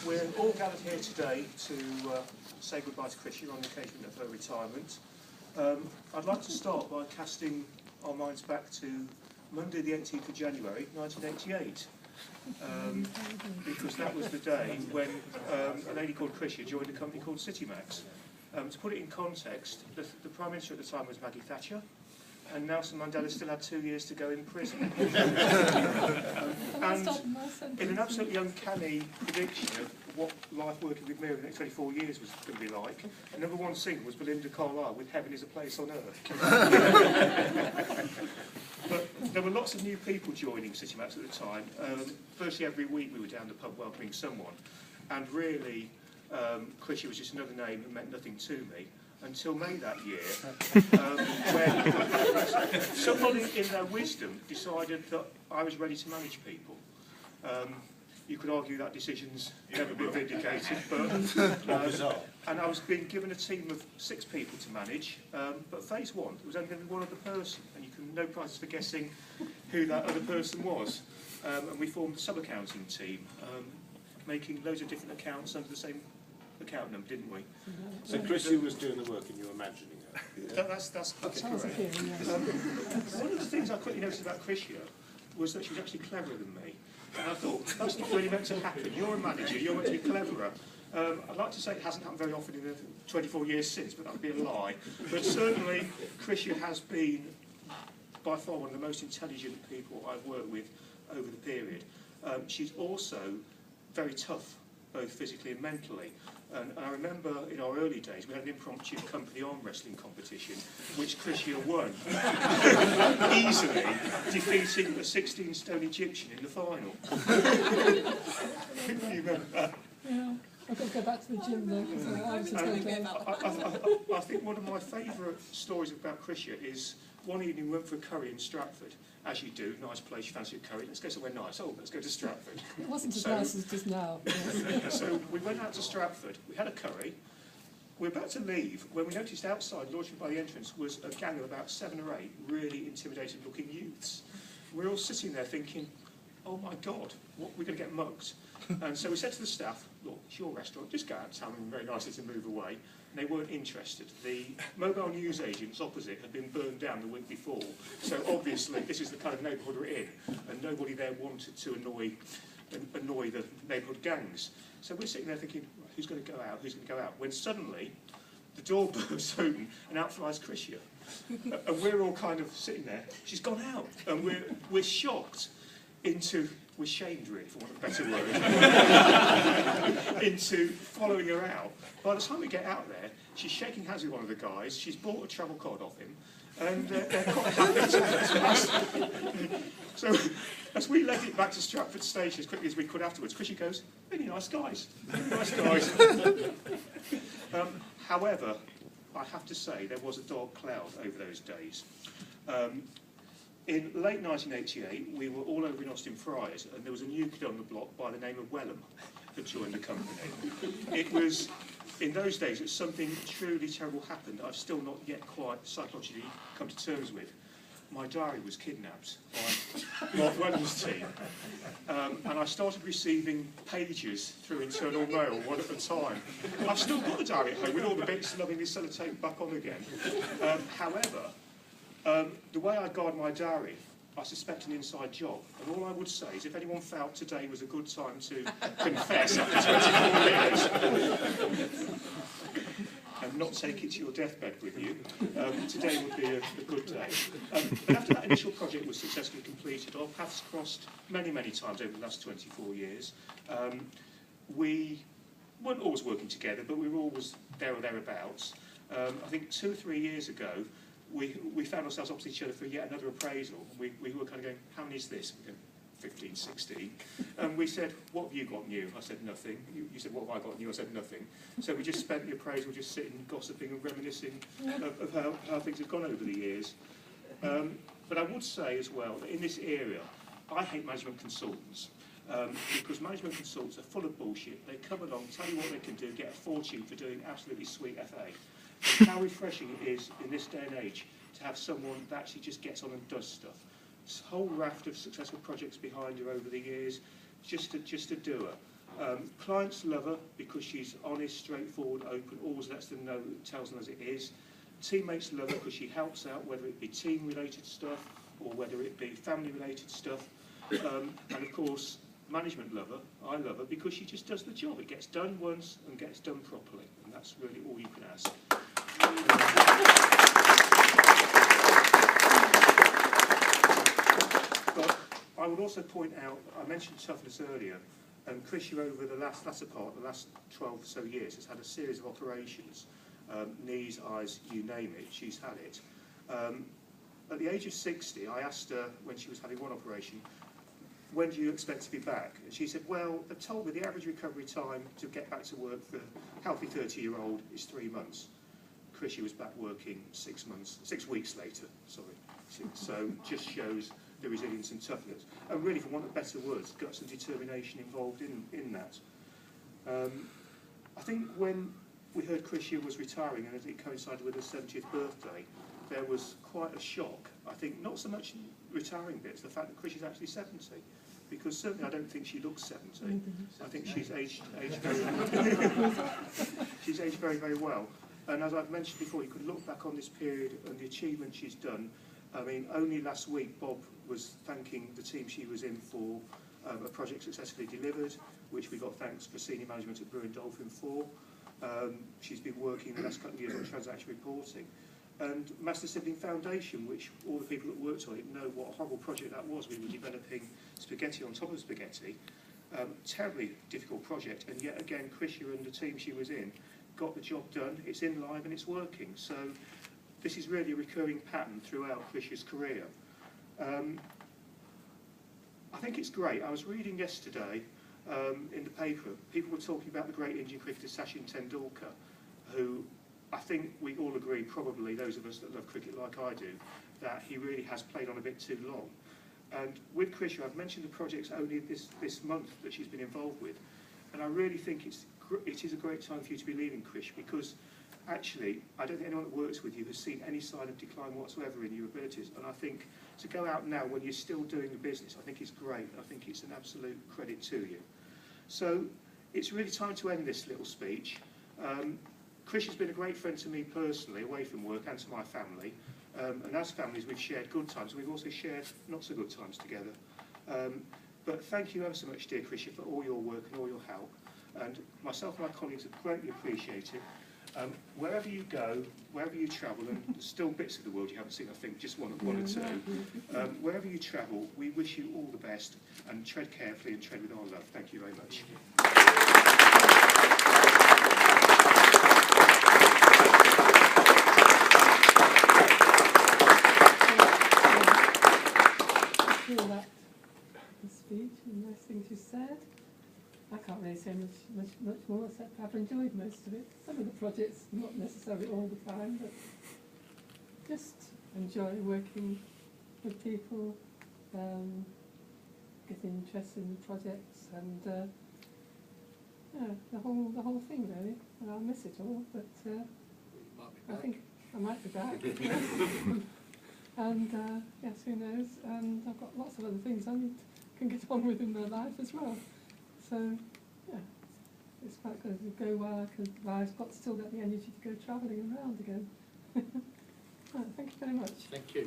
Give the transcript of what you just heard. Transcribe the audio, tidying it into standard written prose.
We're all gathered here today to say goodbye to Krysia on the occasion of her retirement. I'd like to start by casting our minds back to Monday the 18th of January 1988, because that was the day when a lady called Krysia joined a company called Citymax. To put it in context, the Prime Minister at the time was Maggie Thatcher, and Nelson Mandela still had 2 years to go in prison. And in an absolutely uncanny prediction of what life working with me over the next 24 years was going to be like, a number one single was Belinda Carlisle with Heaven is a Place on Earth. But there were lots of new people joining Citymax at the time. Virtually every week we were down the pub welcoming someone, and really Krysia was just another name that meant nothing to me. Until May that year, when somebody in their wisdom decided that I was ready to manage people. You could argue that decision's never been vindicated, but and I was being given a team of 6 people to manage, but phase 1, there was only going to be one other person, and you can no prizes for guessing who that other person was. And we formed a sub-accounting team, making loads of different accounts under the same account number, didn't we? So Krysia was doing the work and you were imagining her? That's correct. One of the things I quickly noticed about Krysia was that she was actually cleverer than me. And I thought, that's not really meant to happen. You're a manager, you're meant to be cleverer. I'd like to say it hasn't happened very often in the 24 years since, but that would be a lie. But certainly, Krysia has been by far one of the most intelligent people I've worked with over the period. She's also very tough, both physically and mentally. And I remember in our early days we had an impromptu company arm wrestling competition which Krysia won, easily defeating a 16-stone Egyptian in the final. You remember that? Yeah, I've got to go back to the gym though. I think one of my favourite stories about Krysia is one evening we went for a curry in Stratford. As you do, nice place, you fancy a curry, let's go somewhere nice. Oh, let's go to Stratford. It wasn't as nice as just now. Yes. So we went out to Stratford, we had a curry, we were about to leave when we noticed outside, launching by the entrance, was a gang of about 7 or 8 really intimidating looking youths. We were all sitting there thinking, oh my God, we're going to get mugged. And so we said to the staff, look, it's your restaurant, just go out and tell them very nicely to move away. And they weren't interested. The mobile news agents opposite had been burned down the week before, so obviously this is the kind of neighbourhood we're in, and nobody there wanted to annoy the neighbourhood gangs. So we're sitting there thinking, right, who's going to go out, who's going to go out? When suddenly the door bursts open and out flies Krysia. And we're all kind of sitting there, she's gone out, and we're shocked into, we're shamed really, for want of a better word, into following her out. By the time we get out there, she's shaking hands with one of the guys, she's bought a travel card off him, and they're quite happy to us. So, as we led it back to Stratford Station as quickly as we could afterwards, Krysia goes, really nice guys, really nice guys. However, I have to say there was a dark cloud over those days. In late 1988, we were all over in Austin Friars, and there was a new kid on the block by the name of Wellham that joined the company. It was, in those days, that something truly terrible happened that I've still not yet quite psychologically come to terms with. My diary was kidnapped by Mark Wellham's team, and I started receiving pages through internal mail, one at a time. I've still got the diary at home with all the bits lovingly sellotaped back on again. However, the way I guard my diary, I suspect an inside job. And all I would say is if anyone felt today was a good time to confess after 24 years and not take it to your deathbed with you, today would be a good day. But after that initial project was successfully completed, our paths crossed many, many times over the last 24 years. We weren't always working together, but we were always there or thereabouts. I think 2 or 3 years ago, we found ourselves opposite each other for yet another appraisal. We were kind of going, how many is this? We go, 15, 16. And we said, what have you got new? I said, nothing. You said, what have I got new? I said, nothing. So we just spent the appraisal just sitting, gossiping and reminiscing of how things have gone over the years. But I would say as well that in this area, I hate management consultants. Because management consultants are full of bullshit. They come along, tell you what they can do, get a fortune for doing absolutely sweet FA. And how refreshing it is in this day and age to have someone that actually just gets on and does stuff. This whole raft of successful projects behind her over the years, just a doer. Clients love her because she's honest, straightforward, open, always lets them know, tells them as it is. Teammates love her because she helps out, whether it be team-related stuff or whether it be family-related stuff. And of course, management love her, I love her, because she just does the job. It gets done once and gets done properly, and that's really all you can ask. But I would also point out, I mentioned toughness earlier, and Krysia over the latter part, the last 12 or so years, has had a series of operations, knees, eyes, you name it, she's had it. At the age of 60, I asked her, when she was having one operation, when do you expect to be back? And she said, well, they told me the average recovery time to get back to work for a healthy 30-year-old is 3 months. Krysia was back working 6 weeks later, sorry. So just shows the resilience and toughness. And really, for want of better words, guts and determination involved in that. I think when we heard Krysia was retiring, and as it coincided with her 70th birthday, there was quite a shock. I think not so much retiring bits, the fact that Krysia's actually 70, because certainly I don't think she looks 70. I think she's aged very she's aged very, very well. And as I've mentioned before, you could look back on this period and the achievement she's done. I mean, only last week Bob was thanking the team she was in for a project successfully delivered, which we got thanks for senior management at Brew and Dolphin for. She's been working the last couple of years on transaction reporting. And Master Sibling Foundation, which all the people that worked on it know what a horrible project that was. We were developing spaghetti on top of spaghetti. Terribly difficult project, and yet again, Krysia and the team she was in got the job done. It's in live and it's working. So this is really a recurring pattern throughout Krysia's career. I think it's great. I was reading yesterday in the paper, people were talking about the great Indian cricketer Sachin Tendulkar, who I think we all agree, probably those of us that love cricket like I do, that he really has played on a bit too long. And with Krysia, I've mentioned the projects only this month that she's been involved with, and I really think it is a great time for you to be leaving, Krysia, because actually, I don't think anyone that works with you has seen any sign of decline whatsoever in your abilities. And I think to go out now when you're still doing the business, I think it's great. I think it's an absolute credit to you. So it's really time to end this little speech. Krysia's been a great friend to me personally, away from work, and to my family. And as families, we've shared good times, and we've also shared not so good times together. But thank you ever so much, dear Krysia, for all your work and all your help. And myself and my colleagues have greatly appreciated it. Wherever you go, wherever you travel, and there's still bits of the world you haven't seen, I think, just one or two. Wherever you travel, we wish you all the best, and tread carefully and tread with our love. Thank you very much. That the speech and nice things you said. I can't really say much more except I've enjoyed most of it. Some of the projects, not necessarily all the time, but just enjoy working with people, getting interested in the projects, and yeah, the whole thing really. And I'll miss it all, but I think I might be back. And yes, who knows? And I've got lots of other things I can get on with in my life as well. So yeah, it's quite good to go while I've still got the energy to go travelling around again. Right, thank you very much. Thank you.